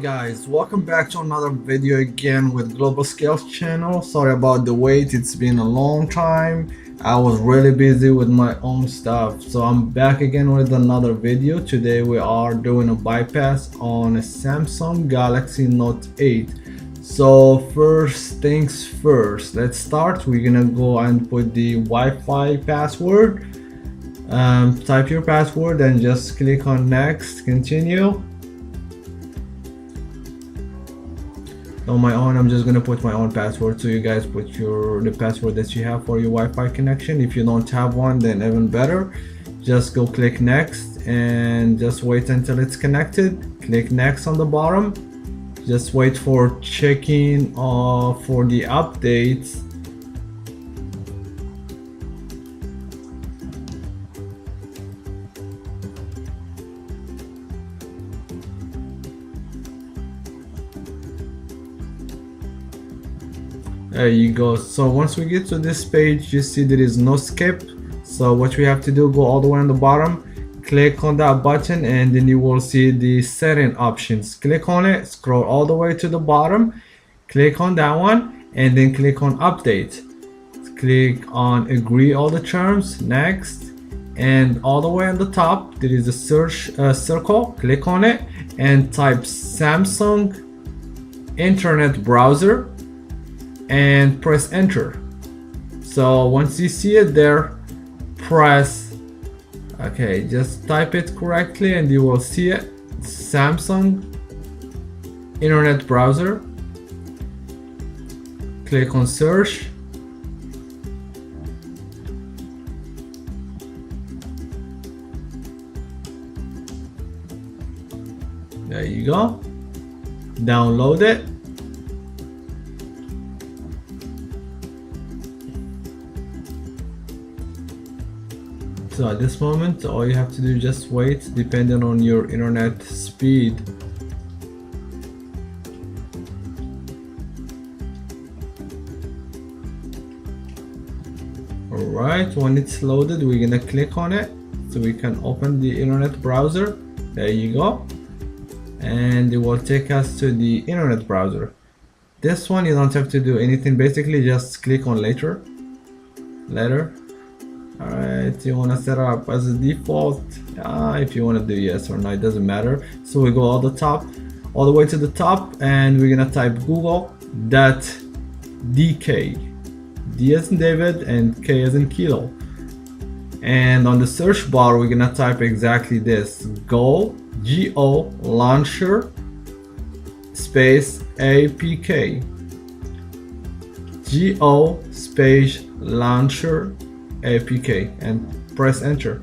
guys, welcome back to another video again with Global Scales channel. Sorry about the wait, it's been a long time. I was really busy with my own stuff, so I'm back again with another video. Today we are doing a bypass on a Samsung Galaxy Note 8. So first things first, let's start. We're gonna go and put the Wi-Fi password. Type your password and just click on next, continue. On my own, I'm just gonna put my own password, so you guys put the password that you have for your Wi-Fi connection. If you don't have one, then even better, just go click next and just wait until it's connected. Click next on the bottom, just wait for checking for the updates. There you go. So once we get to this page, you see there is no skip. So what we have to do, go all the way on the bottom, click on that button, and then you will see the setting options. Click on it, scroll all the way to the bottom, click on that one, and then click on update. Click on agree all the terms, next, and all the way on the top there is a search circle. Click on it and type Samsung internet browser and press enter. So once you see it there, press okay, just type it correctly and you will see it, Samsung internet browser. Click on search, there you go, download it. So at this moment, all you have to do is just wait, depending on your internet speed. Alright, when it's loaded, we're gonna click on it so we can open the internet browser. There you go. And it will take us to the internet browser. This one you don't have to do anything, basically just click on later. Alright, you want to set up as a default, if you want to do yes or no, it doesn't matter. So we go all the way to the top, and we're gonna type google.dk, D as in David and K as in Kilo. And on the search bar we're gonna type exactly this, go launcher space apk, go space launcher APK, and press enter.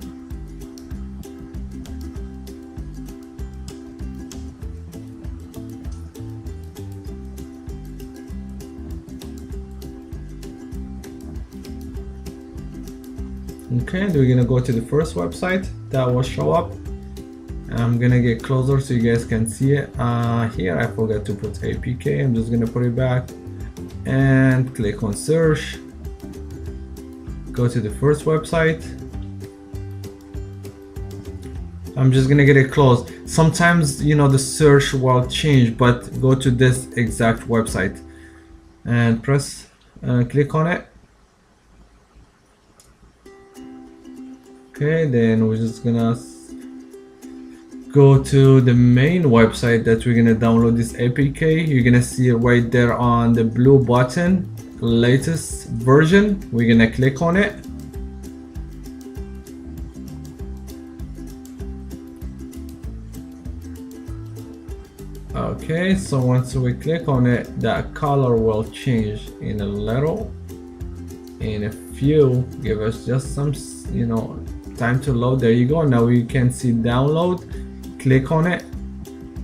Okay, and we're gonna go to the first website that will show up. I'm gonna get closer so you guys can see it. Here I forgot to put APK. I'm just gonna put it back and click on search. Go to the first website. I'm just gonna get it closed. Sometimes, you know, the search will change, but go to this exact website and press click on it. Okay, then we're just gonna go to the main website that we're gonna download this APK. You're gonna see it right there on the blue button, latest version. We're gonna click on it. Okay, so once we click on it, that color will change in a little. In a few, give us just some, you know, time to load. There you go. Now we can see download. Click on it,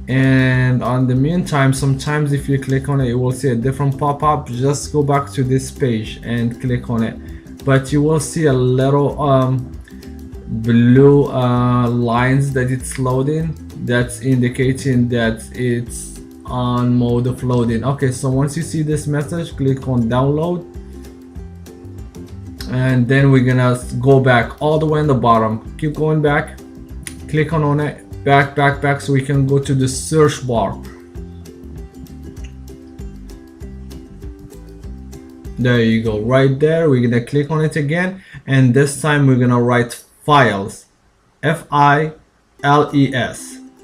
and on the meantime, sometimes if you click on it, you will see a different pop-up. Just go back to this page and click on it, but you will see a little blue lines that it's loading. That's indicating that it's on mode of loading. Okay, so once you see this message, click on download, and then we're gonna go back all the way in the bottom. Keep going back, click on it, back, so we can go to the search bar. There you go, right there. We're gonna click on it again, and this time we're gonna write files, Files.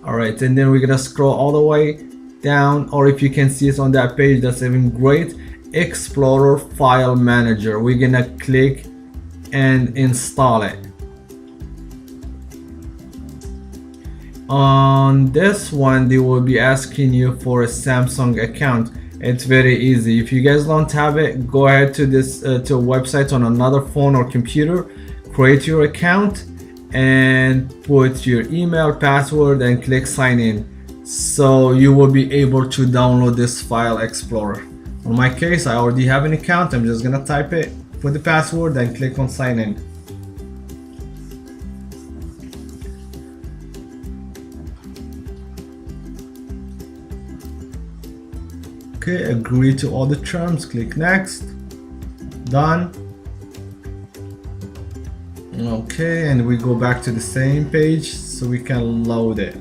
All right, and then we're gonna scroll all the way down, or if you can see it on that page, that's even great. Explorer File Manager. We're gonna click and install it. On this one, they will be asking you for a Samsung account. It's very easy. If you guys don't have it, go ahead to this to a website on another phone or computer, create your account and put your email, password, and click sign in. So you will be able to download this file explorer. In my case, I already have an account. I'm just gonna type it, put the password, and click on sign in. Okay, agree to all the terms, click next, done. Okay, and we go back to the same page so we can load it.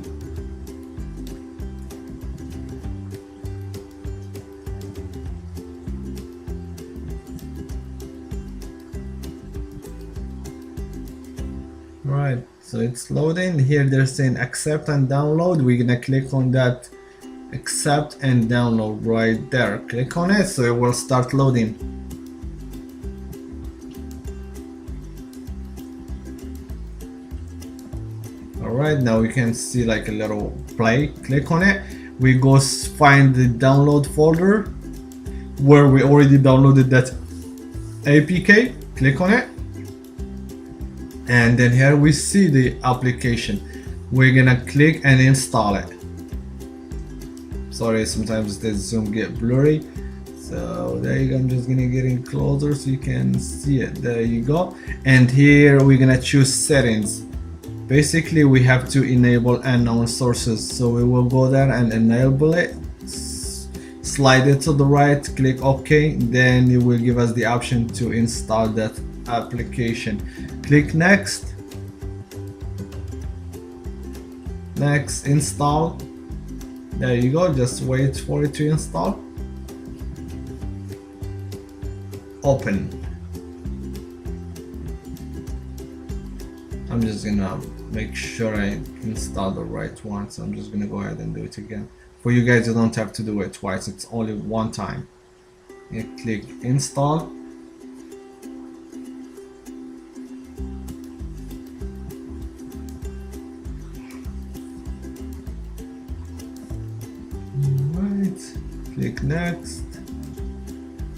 Right, so it's loading. Here they're saying accept and download. We're gonna click on that accept and download right there. Click on it so it will start loading. Alright, now we can see like a little play. Click on it. We go find the download folder where we already downloaded that APK. Click on it, and then here we see the application. We're gonna click and install it. Sorry, sometimes the zoom get blurry. So there you go. I'm just gonna get in closer so you can see it. There you go. And here we're gonna choose settings. Basically, we have to enable unknown sources. So we will go there and enable it. Slide it to the right, click OK. Then it will give us the option to install that application. Click next. Next, install. There you go, just wait for it to install. Open. I'm just gonna make sure I install the right one, so I'm just gonna go ahead and do it again. For you guys, you don't have to do it twice, it's only one time. You click install. Click next,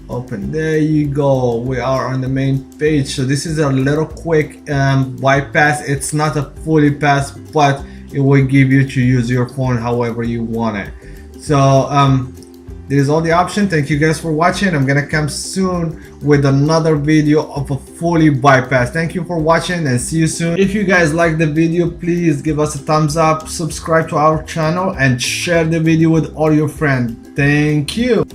open. There you go, we are on the main page. So this is a little quick bypass. It's not a fully pass, but it will give you to use your phone however you want it. So there's all the option. Thank you guys for watching. I'm gonna come soon with another video of a fully bypass. Thank you for watching and see you soon. If you guys like the video, please give us a thumbs up, subscribe to our channel, and share the video with all your friends. Thank you.